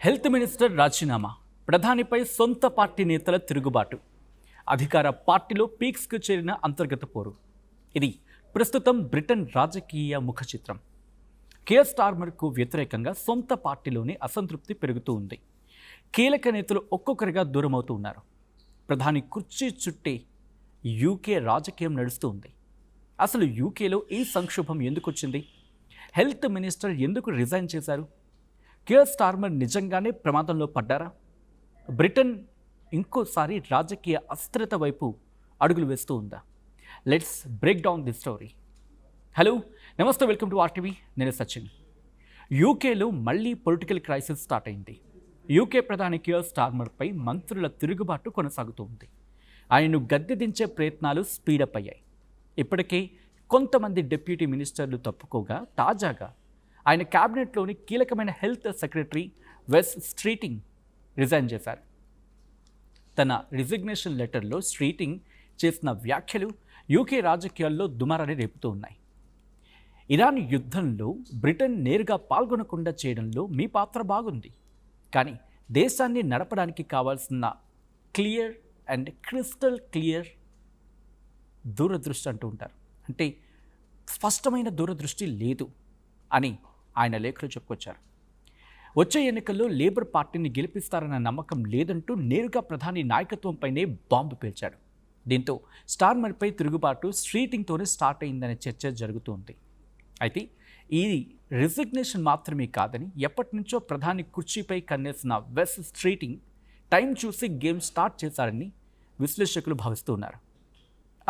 Health minister రాజీనామా, ప్రధానిపై సొంత party నేతల తిరుగుబాటు, అధికార పార్టీలో పీక్స్కు చేరిన అంతర్గత పోరు. ఇది ప్రస్తుతం బ్రిటన్ రాజకీయ ముఖ చిత్రం. కేర్ స్టార్మర్కు వ్యతిరేకంగా సొంత పార్టీలోని అసంతృప్తి పెరుగుతూ ఉంది. కీలక నేతలు ఒక్కొక్కరిగా దూరమవుతూ ఉన్నారు. ప్రధాని కుర్చీ చుట్టే యూకే రాజకీయం నడుస్తూ ఉంది. అసలు యూకేలో ఈ సంక్షోభం ఎందుకు వచ్చింది? హెల్త్ మినిస్టర్ ఎందుకు రిజైన్ చేశారు? కేర్ స్టార్మర్ నిజంగానే ప్రమాదంలో పడ్డారా? బ్రిటన్ ఇంకోసారి రాజకీయ అస్థిరత వైపు అడుగులు వేస్తూ ఉందా? Let's break down the story. Hello, నమస్తే, వెల్కమ్ టు ఆర్టీవీ. నేను సచిన్. యూకేలో మళ్ళీ పొలిటికల్ క్రైసిస్ స్టార్ట్ అయింది. యూకే ప్రధాని కేర్ స్టార్మర్పై మంత్రుల తిరుగుబాటు కొనసాగుతూ ఉంది. ఆయన్ను గద్దె దించే ప్రయత్నాలు స్పీడప్ అయ్యాయి. ఇప్పటికే కొంతమంది డిప్యూటీ మినిస్టర్లు తప్పుకోగా, తాజాగా ఆయన క్యాబినెట్లోని కీలకమైన హెల్త్ సెక్రటరీ వెస్ స్ట్రీటింగ్ రిజైన్ చేశారు. తన రిజిగ్నేషన్ లెటర్లో స్ట్రీటింగ్ చేసిన వ్యాఖ్యలు యూకే రాజకీయాల్లో దుమారాన్ని రేపుతూ ఉన్నాయి. ఇరాన్ యుద్ధంలో బ్రిటన్ నేరుగా పాల్గొనకుండా చేయడంలో మీ పాత్ర బాగుంది, కానీ దేశాన్ని నడపడానికి కావాల్సిన క్లియర్ అండ్ క్రిస్టల్ క్లియర్ దూరదృష్టి అంటూ ఉంటారు. అంటే స్పష్టమైన దూరదృష్టి లేదు అని ఆయన లేఖలో చెప్పుకొచ్చారు. వచ్చే ఎన్నికల్లో లేబర్ పార్టీని గెలిపిస్తారన్న నమ్మకం లేదంటూ నేరుగా ప్రధాని నాయకత్వంపైనే బాంబు పేల్చాడు. దీంతో స్టార్మర్పై తిరుగుబాటు స్ట్రీటింగ్తోనే స్టార్ట్ అయిందనే చర్చ జరుగుతుంది. అయితే ఈ రిజిగ్నేషన్ మాత్రమే కాదని, ఎప్పటి నుంచో ప్రధాని కుర్చీపై కన్నేసిన వెస్ స్ట్రీటింగ్ టైం చూసి గేమ్ స్టార్ట్ చేశారని విశ్లేషకులు భావిస్తున్నారు.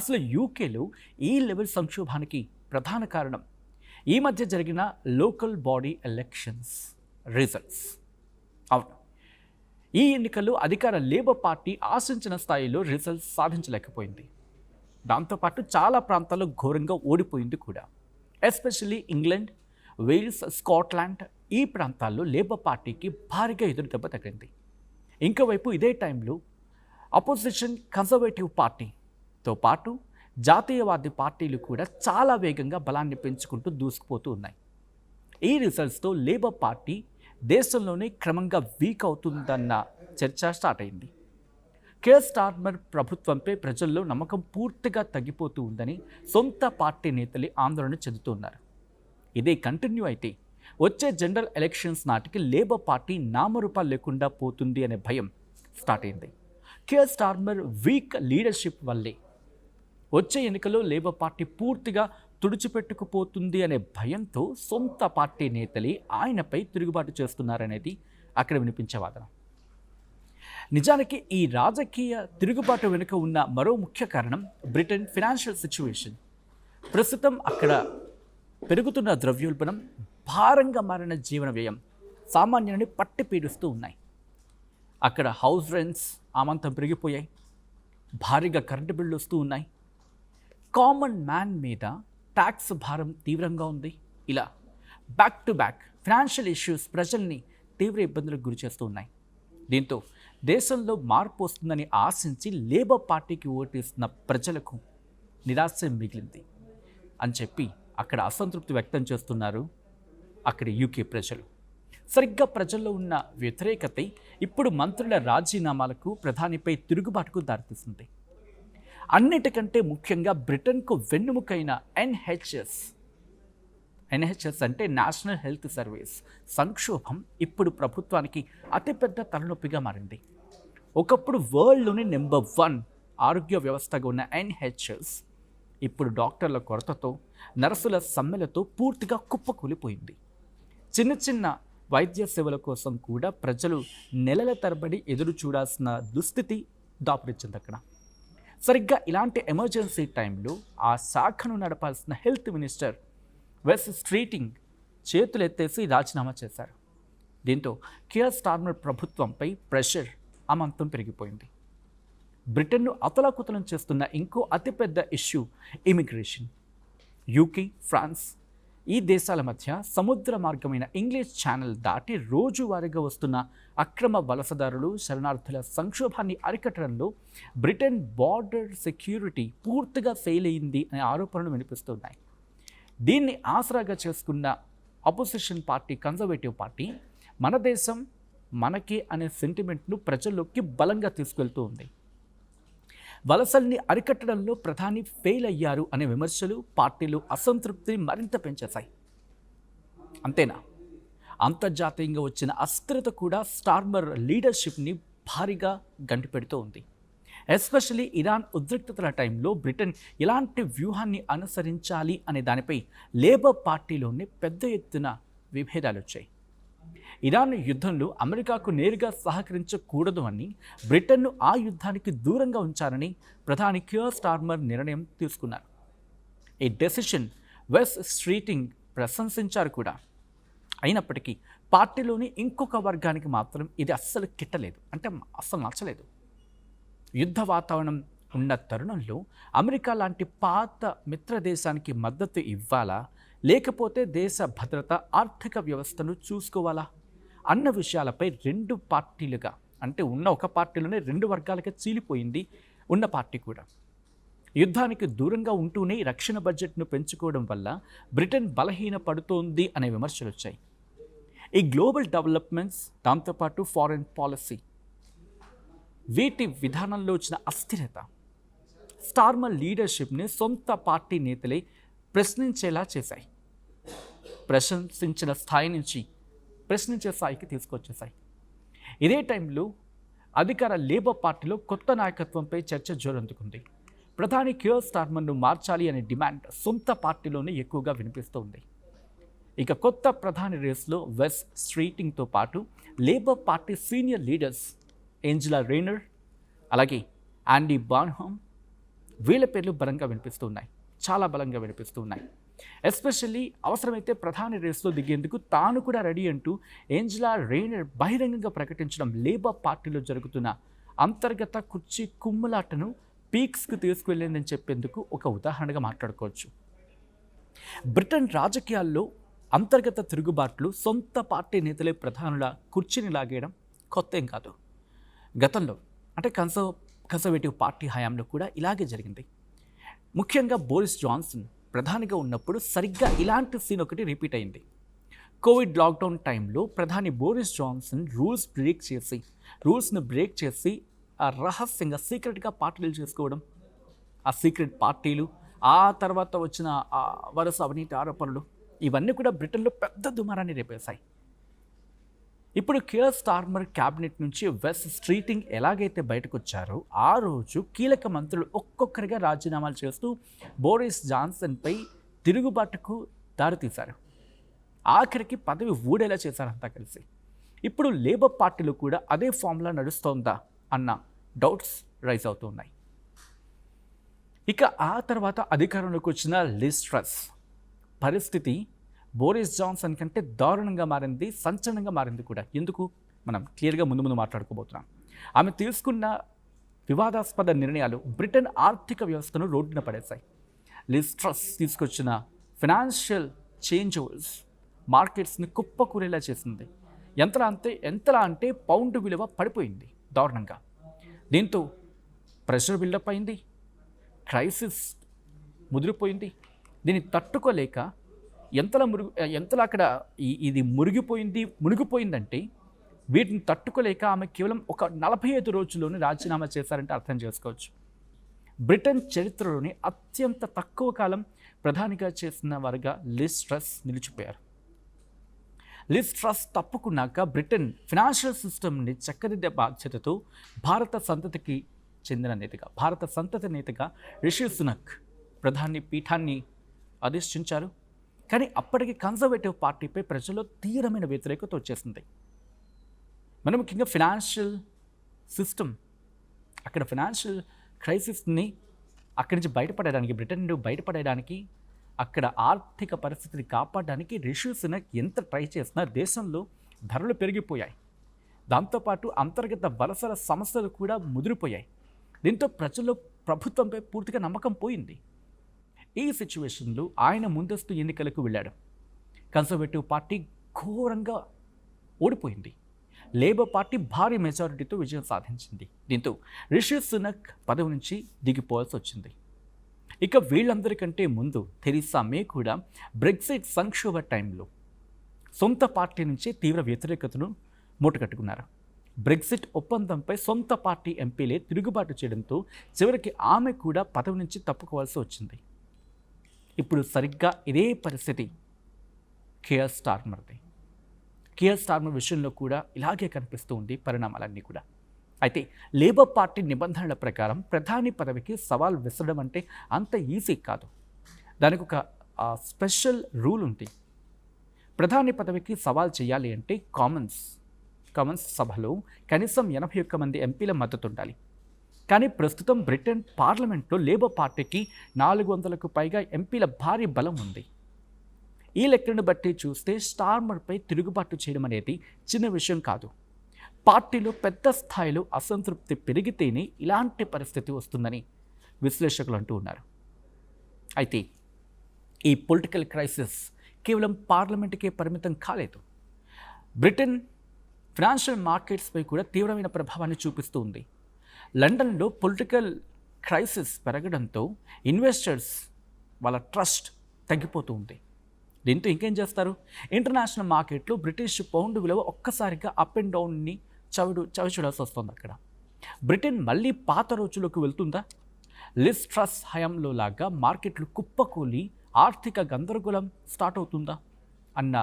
అసలు యూకేలో ఈ లెవెల్ సంక్షోభానికి ప్రధాన కారణం ఈ మధ్య జరిగిన లోకల్ బాడీ ఎలక్షన్స్ రిజల్ట్స్. అవును, ఈ ఎన్నికల్లో అధికార లేబర్ పార్టీ ఆశించిన స్థాయిలో రిజల్ట్స్ సాధించలేకపోయింది. దాంతోపాటు చాలా ప్రాంతాల్లో ఘోరంగా ఓడిపోయింది కూడా. ఎస్పెషల్లీ ఇంగ్లాండ్, వేల్స్, స్కాట్లాండ్ ఈ ప్రాంతాల్లో లేబర్ పార్టీకి భారీగా ఎదురుదెబ్బ తగిలింది. ఇంకోవైపు ఇదే టైంలో అపోజిషన్ కన్జర్వేటివ్ పార్టీతో పాటు జాతీయవాది పార్టీలు కూడా చాలా వేగంగా బలాన్ని పెంచుకుంటూ దూసుకుపోతూ ఉన్నాయి. ఈ రిజల్ట్స్తో లేబర్ పార్టీ దేశంలోనే క్రమంగా వీక్ అవుతుందన్న చర్చ స్టార్ట్ అయింది. కేర్ స్టార్మర్ ప్రభుత్వంపై ప్రజల్లో నమ్మకం పూర్తిగా తగ్గిపోతూ ఉందని సొంత పార్టీ నేతలు ఆందోళన చెందుతున్నారు. ఇదే కంటిన్యూ అయితే వచ్చే జనరల్ ఎలక్షన్స్ నాటికి లేబర్ పార్టీ నామరూపాలు లేకుండా పోతుంది అనే భయం స్టార్ట్ అయింది. కేర్ స్టార్మర్ వీక్ లీడర్షిప్ వల్లే వచ్చే ఎన్నికల్లో లేబర్ పార్టీ పూర్తిగా తుడిచిపెట్టుకుపోతుంది అనే భయంతో సొంత పార్టీ నేతలే ఆయనపై తిరుగుబాటు చేస్తున్నారనేది అక్కడ వినిపించే వాదన. నిజానికి ఈ రాజకీయ తిరుగుబాటు వెనుక ఉన్న మరో ముఖ్య కారణం బ్రిటన్ ఫినాన్షియల్ సిచ్యువేషన్. ప్రస్తుతం అక్కడ పెరుగుతున్న ద్రవ్యోల్బణం, భారంగా మారిన జీవన వ్యయం సామాన్యుని పట్టి పీడిస్తూ ఉన్నాయి. అక్కడ హౌస్ రెంట్స్ ఆమంతం పెరిగిపోయాయి, భారీగా కరెంటు బిల్లు వస్తూ ఉన్నాయి, కామన్ మ్యాన్ మీద ట్యాక్స్ భారం తీవ్రంగా ఉంది. ఇలా back to back financial issues ప్రజల్ని తీవ్ర ఇబ్బందులకు గురి చేస్తూ ఉన్నాయి. దీంతో దేశంలో మార్పు వస్తుందని ఆశించి లేబర్ పార్టీకి ఓటేస్తున్న ప్రజలకు నిరాశ మిగిలింది అని చెప్పి అక్కడ అసంతృప్తి వ్యక్తం చేస్తున్నారు అక్కడ యూకే ప్రజలు. సరిగ్గా ప్రజల్లో ఉన్న వ్యతిరేకత ఇప్పుడు మంత్రుల రాజీనామాలకు, ప్రధానిపై తిరుగుబాటుకు దారితీస్తుంది. అన్నిటికంటే ముఖ్యంగా బ్రిటన్కు వెన్నుముకైన ఎన్హెచ్ఎస్ అంటే నేషనల్ హెల్త్ సర్వీస్ సంక్షోభం ఇప్పుడు ప్రభుత్వానికి అతిపెద్ద తలనొప్పిగా మారింది. ఒకప్పుడు వరల్డ్లోని నెంబర్ 1 ఆరోగ్య వ్యవస్థగా ఉన్న ఎన్హెచ్ఎస్ ఇప్పుడు డాక్టర్ల కొరతతో, నర్సుల సమ్మెలతో పూర్తిగా కుప్పకూలిపోయింది. చిన్న చిన్న వైద్య సేవల కోసం కూడా ప్రజలు నెలల తరబడి ఎదురు చూడాల్సిన దుస్థితి దాపురించింది అక్కడ. సరిగ్గా ఇలాంటి ఎమర్జెన్సీ టైంలో ఆ శాఖను నడపాల్సిన హెల్త్ మినిస్టర్ వెస్ స్ట్రీటింగ్ చేతులెత్తేసి రాజీనామా చేశారు. దీంతో కేర్ స్టార్మర్ ప్రభుత్వంపై ప్రెషర్ అమాంతం పెరిగిపోయింది. బ్రిటన్ను అతలాకుతలం చేస్తున్న ఇంకో అతిపెద్ద ఇష్యూ ఇమిగ్రేషన్. యూకే, ఫ్రాన్స్ ఈ దేశాల మధ్య సముద్ర మార్గమైన ఇంగ్లీష్ ఛానల్ దాటి రోజువారీగా వస్తున్న అక్రమ వలసదారులు, శరణార్థుల సంక్షోభాన్ని అరికట్టడంలో బ్రిటన్ బార్డర్ సెక్యూరిటీ పూర్తిగా ఫెయిల్ అయింది అనే ఆరోపణలు వినిపిస్తున్నాయి. దీన్ని ఆసరాగా చేసుకున్న అపోజిషన్ పార్టీ కన్జర్వేటివ్ పార్టీ మన దేశం మనకే అనే సెంటిమెంట్ను ప్రజల్లోకి బలంగా తీసుకెళ్తూ ఉంది. వలసల్ని అరికట్టడంలో ప్రధాని ఫెయిల్ అయ్యారు అనే విమర్శలు పార్టీలు అసంతృప్తిని మరింత పెంచేశాయి. అంతేనా, అంతర్జాతీయంగా వచ్చిన అస్థిరత కూడా స్టార్మర్ లీడర్షిప్ని భారీగా గంటిపెడుతూ ఉంది. ఎస్పెషల్లీ ఇరాన్ ఉద్రిక్తతల టైంలో బ్రిటన్ ఎలాంటి వ్యూహాన్ని అనుసరించాలి అనే దానిపై లేబర్ పార్టీలోనే పెద్ద ఎత్తున విభేదాలు వచ్చాయి. ఇరాన్ యుద్ధంలో అమెరికాకు నేరుగా సహకరించకూడదు అని, బ్రిటన్ను ఆ యుద్ధానికి దూరంగా ఉంచాలని ప్రధాని కియర్ స్టార్మర్ నిర్ణయం తీసుకున్నారు. ఈ డెసిషన్ వెస్ట్ స్ట్రీటింగ్ ప్రశంసించారు కూడా. అయినప్పటికీ పార్టీలోని ఇంకొక వర్గానికి మాత్రం ఇది అస్సలు కిట్టలేదు, అంటే అస్సలు నచ్చలేదు. యుద్ధ వాతావరణం ఉన్న తరుణంలో అమెరికా లాంటి పాత మిత్ర దేశానికి మద్దతు ఇవ్వాలా, లేకపోతే దేశ భద్రత ఆర్థిక వ్యవస్థను చూసుకోవాలా అన్న విషయాలపై రెండు పార్టీలుగా, అంటే ఉన్న ఒక పార్టీలోనే రెండు వర్గాలుగా చీలిపోయింది ఉన్న పార్టీ కూడా. యుద్ధానికి దూరంగా ఉంటూనే రక్షణ బడ్జెట్ను పెంచుకోవడం వల్ల బ్రిటన్ బలహీన పడుతోంది అనే విమర్శలు వచ్చాయి. ఈ గ్లోబల్ డెవలప్మెంట్స్, దాంతోపాటు ఫారెన్ పాలసీ, వీటి విధానంలో వచ్చిన అస్థిరత స్టార్మర్ లీడర్షిప్ని సొంత పార్టీ నేతలే ప్రశ్నించేలా చేశాయి. ప్రశంసించిన స్థాయి నుంచి ప్రశ్నించే స్థాయికి తీసుకొచ్చేశాయి. ఇదే టైంలో అధికార లేబర్ పార్టీలో కొత్త నాయకత్వంపై చర్చ జోరందుకుంది. ప్రధాని కియర్ స్టార్మర్ను మార్చాలి అనే డిమాండ్ సొంత పార్టీలోనే ఎక్కువగా వినిపిస్తోంది. ఇక కొత్త ప్రధాని రేసులో వెస్ట్ స్ట్రీటింగ్తో పాటు labour party senior leaders Angela Rayner, అలాగే యాండీ బార్న్హామ్, వీళ్ళ పేర్లు బలంగా వినిపిస్తున్నాయి, చాలా బలంగా వినిపిస్తున్నాయి. ఎస్పెషల్లీ అవసరమైతే ప్రధాని రేసులో దిగేందుకు తాను కూడా రెడీ అంటూ ఏంజెలా రేనర్ బహిరంగంగా ప్రకటించడం లేబర్ పార్టీలో జరుగుతున్న అంతర్గత కుర్చీ కుమ్ములాటను పీక్స్కు తీసుకువెళ్ళిందని చెప్పేందుకు ఒక ఉదాహరణగా మాట్లాడుకోవచ్చు. బ్రిటన్ రాజకీయాల్లో అంతర్గత తిరుగుబాట్లు, సొంత పార్టీ నేతలే ప్రధానుల కుర్చీని లాగేయడం కొత్త ఏం కాదు. గతంలో అంటే కన్సర్వేటివ్ పార్టీ హయాంలో కూడా ఇలాగే జరిగింది. ముఖ్యంగా బోరిస్ జాన్సన్ ప్రధానిగా ఉన్నప్పుడు సరిగ్గా ఇలాంటి సీన్ ఒకటి రిపీట్ అయింది. కోవిడ్ లాక్డౌన్ టైంలో ప్రధాని బోరిస్ జాన్సన్ రూల్స్ను బ్రేక్ చేసి రహస్యంగా సీక్రెట్గా పార్టీలు చేసుకోవడం, ఆ సీక్రెట్ పార్టీలు, ఆ తర్వాత వచ్చిన వరుస అవినీతి ఆరోపణలు, ఇవన్నీ కూడా బ్రిటన్లో పెద్ద దుమారాన్ని రేపేశాయి. ఇప్పుడు కియర్ స్టార్మర్ క్యాబినెట్ నుంచి వెస్ట్ స్ట్రీటింగ్ ఎలాగైతే బయటకు వచ్చారో, ఆ రోజు కీలక మంత్రులు ఒక్కొక్కరిగా రాజీనామాలు చేస్తూ బోరిస్ జాన్సన్పై తిరుగుబాటుకు దారితీశారు. ఆఖరికి పదవి ఊడేలా చేశారంతా కలిసి. ఇప్పుడు లేబర్ పార్టీలో కూడా అదే ఫార్ములా నడుస్తోందా అన్న డౌట్స్ రైజ్ అవుతున్నాయి. ఇక ఆ తర్వాత అధికారంలోకి వచ్చిన లిజ్ ట్రస్ పరిస్థితి బోరిస్ జాన్సన్ కంటే దారుణంగా మారింది, సంచలనంగా మారింది కూడా. ఎందుకు మనం క్లియర్గా ముందు మాట్లాడుకోబోతున్నాం. ఆమె తీసుకున్న వివాదాస్పద నిర్ణయాలు బ్రిటన్ ఆర్థిక వ్యవస్థను రోడ్డున పడేశాయి. లిజ్ ట్రస్ తీసుకొచ్చిన ఫినాన్షియల్ చేంజ్ ఓవర్స్ మార్కెట్స్ని కుప్పకూరేలా చేసింది. ఎంతలా అంటే పౌండ్ విలువ పడిపోయింది దారుణంగా. దీంతో ప్రెషర్ బిల్డప్ అయింది, క్రైసిస్ ముదిరిపోయింది. దీన్ని తట్టుకోలేక ఎంతలా అక్కడ ఇది మునిగిపోయిందంటే వీటిని తట్టుకోలేక ఆమె కేవలం ఒక 45 రోజుల్లోనే రాజీనామా చేశారంటే అర్థం చేసుకోవచ్చు. బ్రిటన్ చరిత్రలోని అత్యంత తక్కువ కాలం ప్రధానిగా చేసిన వారుగా లిజ్ ట్రస్ నిలిచిపోయారు. లిజ్ ట్రస్ తప్పుకున్నాక బ్రిటన్ ఫినాన్షియల్ సిస్టమ్ని చక్కదిద్దే బాధ్యతతో భారత సంతతి నేతగా రిషి సునక్ ప్రధాని పీఠాన్ని అధిష్ఠించారు. కానీ అప్పటికి కన్జర్వేటివ్ పార్టీపై ప్రజల్లో తీవ్రమైన వ్యతిరేకత వచ్చేసింది. మనం ముఖ్యంగా ఫినాన్షియల్ సిస్టమ్, అక్కడ ఫినాన్షియల్ క్రైసిస్ని అక్కడి నుంచి బయటపడడానికి, బ్రిటన్ నుండి బయటపడడానికి, అక్కడ ఆర్థిక పరిస్థితిని కాపాడడానికి రిషి సునక్ ఎంత ట్రై చేసినా దేశంలో ధరలు పెరిగిపోయాయి. దాంతోపాటు అంతర్గత వలసల సమస్యలు కూడా ముదిరిపోయాయి. దీంతో ప్రజల్లో ప్రభుత్వంపై పూర్తిగా నమ్మకం పోయింది. ఈ సిచ్యువేషన్లో ఆయన ముందస్తు ఎన్నికలకు వెళ్ళాడు. కన్సర్వేటివ్ పార్టీ ఘోరంగా ఓడిపోయింది. లేబర్ పార్టీ భారీ మెజారిటీతో విజయం సాధించింది. దీంతో రిషి సునక్ పదవి నుంచి దిగిపోవాల్సి వచ్చింది. ఇక వీళ్ళందరికంటే ముందు థెరిసా మే కూడా బ్రెగ్జిట్ సంక్షోభ టైంలో సొంత పార్టీ నుంచే తీవ్ర వ్యతిరేకతను మూటగట్టుకున్నారు. బ్రెగ్జిట్ ఒప్పందంపై సొంత పార్టీ ఎంపీలే తిరుగుబాటు చేయడంతో చివరికి ఆమె కూడా పదవి నుంచి తప్పుకోవాల్సి వచ్చింది. ఇప్పుడు సరిగ్గా ఇదే పరిస్థితి కేర్ స్టార్మర్ది. కేర్ స్టార్మర్ విషయంలో కూడా ఇలాగే కనిపిస్తూ ఉంది పరిణామాలన్నీ కూడా. అయితే లేబర్ పార్టీ నిబంధనల ప్రకారం ప్రధాని పదవికి సవాల్ విసరడం అంటే అంత ఈజీ కాదు. దానికి ఒక స్పెషల్ రూల్ ఉంది. ప్రధాని పదవికి సవాల్ చేయాలి అంటే కామన్స్ సభలో కనీసం 81 మంది ఎంపీల మద్దతు ఉండాలి. కానీ ప్రస్తుతం బ్రిటన్ పార్లమెంట్లో లేబర్ పార్టీకి 400కు పైగా ఎంపీల భారీ బలం ఉంది. ఈ లెక్కను బట్టి చూస్తే స్టార్మర్పై తిరుగుబాటు చేయడం అనేది చిన్న విషయం కాదు. పార్టీలో పెద్ద స్థాయిలో అసంతృప్తి పెరిగితేనే ఇలాంటి పరిస్థితి వస్తుందని విశ్లేషకులు అంటూ ఉన్నారు. అయితే ఈ పొలిటికల్ క్రైసిస్ కేవలం పార్లమెంటుకే పరిమితం కాలేదు. బ్రిటన్ ఫినాన్షియల్ మార్కెట్స్పై కూడా తీవ్రమైన ప్రభావాన్ని చూపిస్తూ ఉంది. లండన్లో పొలిటికల్ క్రైసిస్ పెరగడంతో ఇన్వెస్టర్స్ వాళ్ళ ట్రస్ట్ తగ్గిపోతూ ఉంది. దీంతో ఇంకేం చేస్తారు? ఇంటర్నేషనల్ మార్కెట్లో బ్రిటిష్ పౌండ్ విలువ ఒక్కసారిగా అప్ అండ్ డౌన్ని చవి చూడాల్సి వస్తుంది. అక్కడ బ్రిటన్ మళ్ళీ పాత రోజుల్లోకి వెళ్తుందా? లిజ్ ట్రస్ హయాంలో లాగా మార్కెట్లు కుప్పకూలి ఆర్థిక గందరగోళం స్టార్ట్ అవుతుందా అన్న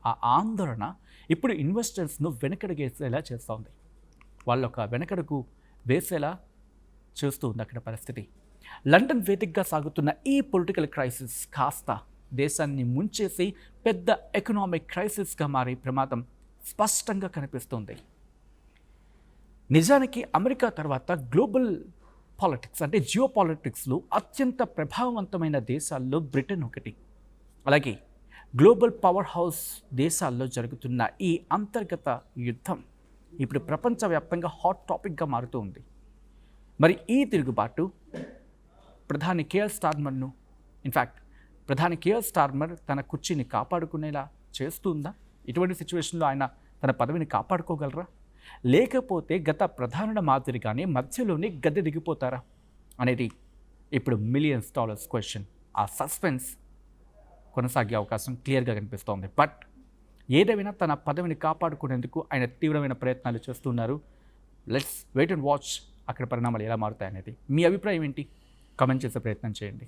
ఆ ఆందోళన ఇప్పుడు ఇన్వెస్టర్స్ను వెనకడుగేసేలా చేస్తోంది. వాళ్ళు ఒక వెనకడుగు వేసేలా చూస్తూ ఉంది అక్కడ పరిస్థితి. లండన్ వేదికగా సాగుతున్న ఈ పొలిటికల్ క్రైసిస్ కాస్త దేశాన్ని ముంచేసి పెద్ద ఎకనామిక్ క్రైసిస్గా మారే ప్రమాదం స్పష్టంగా కనిపిస్తుంది. నిజానికి అమెరికా తర్వాత గ్లోబల్ పాలిటిక్స్ అంటే జియో పాలిటిక్స్లో అత్యంత ప్రభావవంతమైన దేశాల్లో బ్రిటన్ ఒకటి. అలాగే గ్లోబల్ పవర్ హౌస్ దేశాల్లో జరుగుతున్న ఈ అంతర్గత యుద్ధం ఇప్పుడు ప్రపంచవ్యాప్తంగా హాట్ టాపిక్గా మారుతూ ఉంది. మరి ఈ తిరుగుబాటు ప్రధాని కేర్ స్టార్మర్ను ప్రధాని కేర్ స్టార్మర్ తన కుర్చీని కాపాడుకునేలా చేస్తుందా? ఇటువంటి సిచ్యువేషన్లో ఆయన తన పదవిని కాపాడుకోగలరా? లేకపోతే గత ప్రధానుల మాదిరిగానే మధ్యలోనే గద్దె దిగిపోతారా అనేది ఇప్పుడు $మిలియన్స్ క్వశ్చన్. ఆ సస్పెన్స్ కొనసాగే అవకాశం క్లియర్గా కనిపిస్తోంది. బట్ ఏదేమైనా తన పదవిని కాపాడుకునేందుకు ఆయన తీవ్రమైన ప్రయత్నాలు చేస్తున్నారు. లెట్స్ వెయిట్ అండ్ వాచ్ అక్కడ పరిణామాలు ఎలా మారుతాయనేది. మీ అభిప్రాయం ఏంటి? కామెంట్ చేసే ప్రయత్నం చేయండి.